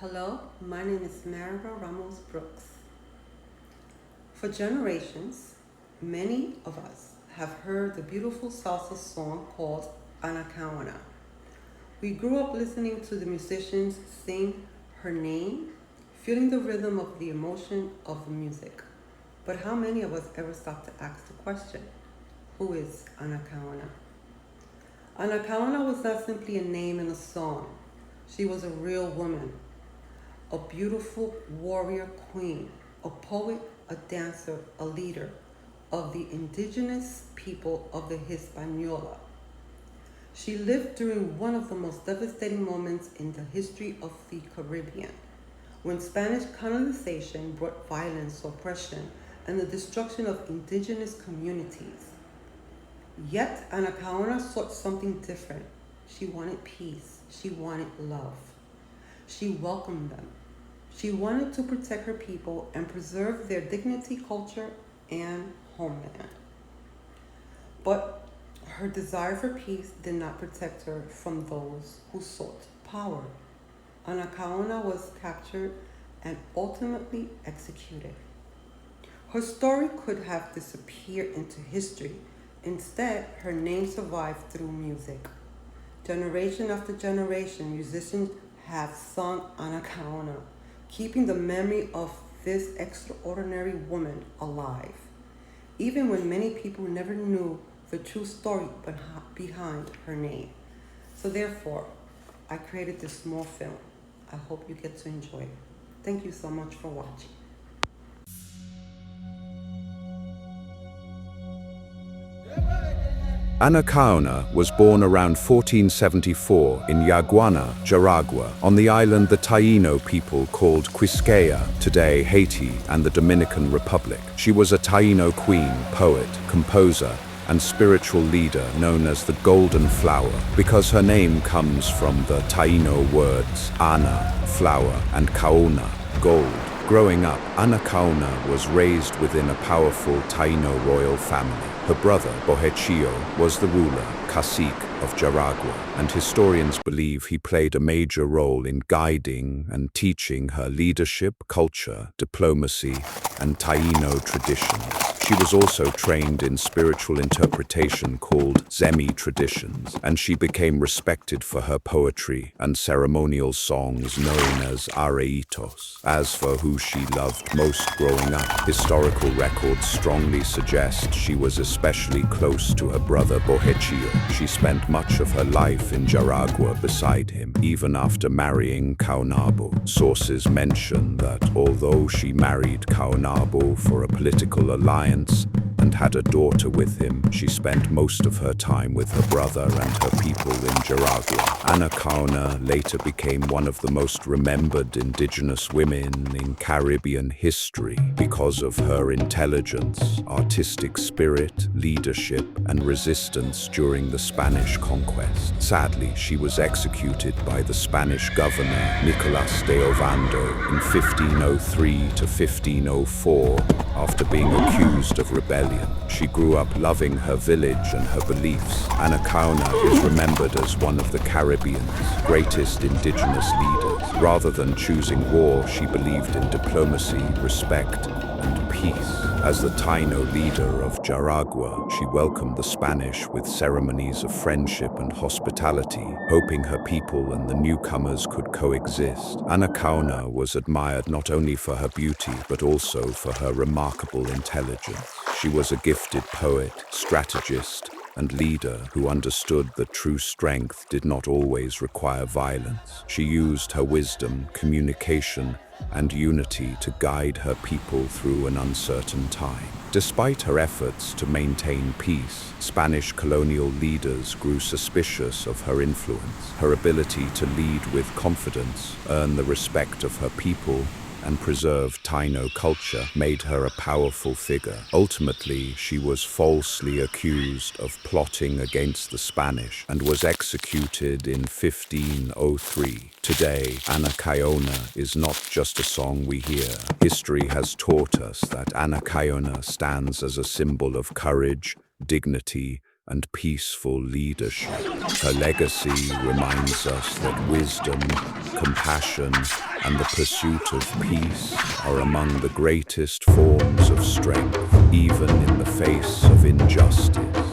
Hello, my name is MARIBEL Ramos Brooks. For generations, many of us have heard the beautiful salsa song called Anacaona. We grew up listening to the musicians sing her name, feeling the rhythm of the emotion of the music. But how many of us ever stop to ask the question, who is Anacaona? Anacaona was not simply a name in a song. She was a real woman, a beautiful warrior queen, a poet, a dancer, a leader of the indigenous people of the Hispaniola. She lived during one of the most devastating moments in the history of the Caribbean, when Spanish colonization brought violence, oppression, and the destruction of indigenous communities. Yet Anacaona sought something different. She wanted peace. She wanted love. She welcomed them. She wanted to protect her people and preserve their dignity, culture, and homeland. But her desire for peace did not protect her from those who sought power. Anacaona was captured and ultimately executed. Her story could have disappeared into history. Instead, her name survived through music. Generation after generation, musicians have sung Anacaona, keeping the memory of this extraordinary woman alive, even when many people never knew the true story behind her name. So therefore, I created this small film. I hope you get to enjoy it. Thank you so much for watching. Anacaona was born around 1474 in Yaguana, Jaragua, on the island the Taino people called Quisqueya, today Haiti and the Dominican Republic. She was a Taino queen, poet, composer, and spiritual leader known as the Golden Flower because her name comes from the Taino words ana, flower, and kaona, gold. Growing up, Anacaona was raised within a powerful Taino royal family. Her brother, Bohechio, was the ruler, cacique of Jaragua, and historians believe he played a major role in guiding and teaching her leadership, culture, diplomacy, and Taino traditions. She was also trained in spiritual interpretation called Zemi traditions, and she became respected for her poetry and ceremonial songs known as areitos. As for who she loved most growing up, historical records strongly suggest she was especially close to her brother Bohechio. She spent much of her life in Jaragua beside him, even after marrying Caonabo. Sources mention that although she married Caonabo for a political alliance and had a daughter with him, she spent most of her time with her brother and her people in Jaragua. Anacaona later became one of the most remembered indigenous women in Caribbean history because of her intelligence, artistic spirit, leadership, and resistance during the Spanish conquest. Sadly, she was executed by the Spanish governor Nicolas de Ovando in 1503 to 1504 after being accused of rebellion. She grew up loving her village and her beliefs. Anacaona is remembered as one of the Caribbean's greatest indigenous leaders. Rather than choosing war, she believed in diplomacy, respect, and peace. As the Taino leader of Jaragua, she welcomed the Spanish with ceremonies of friendship and hospitality, hoping her people and the newcomers could coexist. Anacaona was admired not only for her beauty, but also for her remarkable intelligence. She was a gifted poet, strategist, and leader who understood that true strength did not always require violence. She used her wisdom, communication, and unity to guide her people through an uncertain time. Despite her efforts to maintain peace, Spanish colonial leaders grew suspicious of her influence. Her ability to lead with confidence, earn the respect of her people, and preserve Taino culture made her a powerful figure. Ultimately, she was falsely accused of plotting against the Spanish and was executed in 1503. Today, Anacaona is not just a song we hear. History has taught us that Anacaona stands as a symbol of courage, dignity, and peaceful leadership. Her legacy reminds us that wisdom, compassion, and the pursuit of peace are among the greatest forms of strength, even in the face of injustice.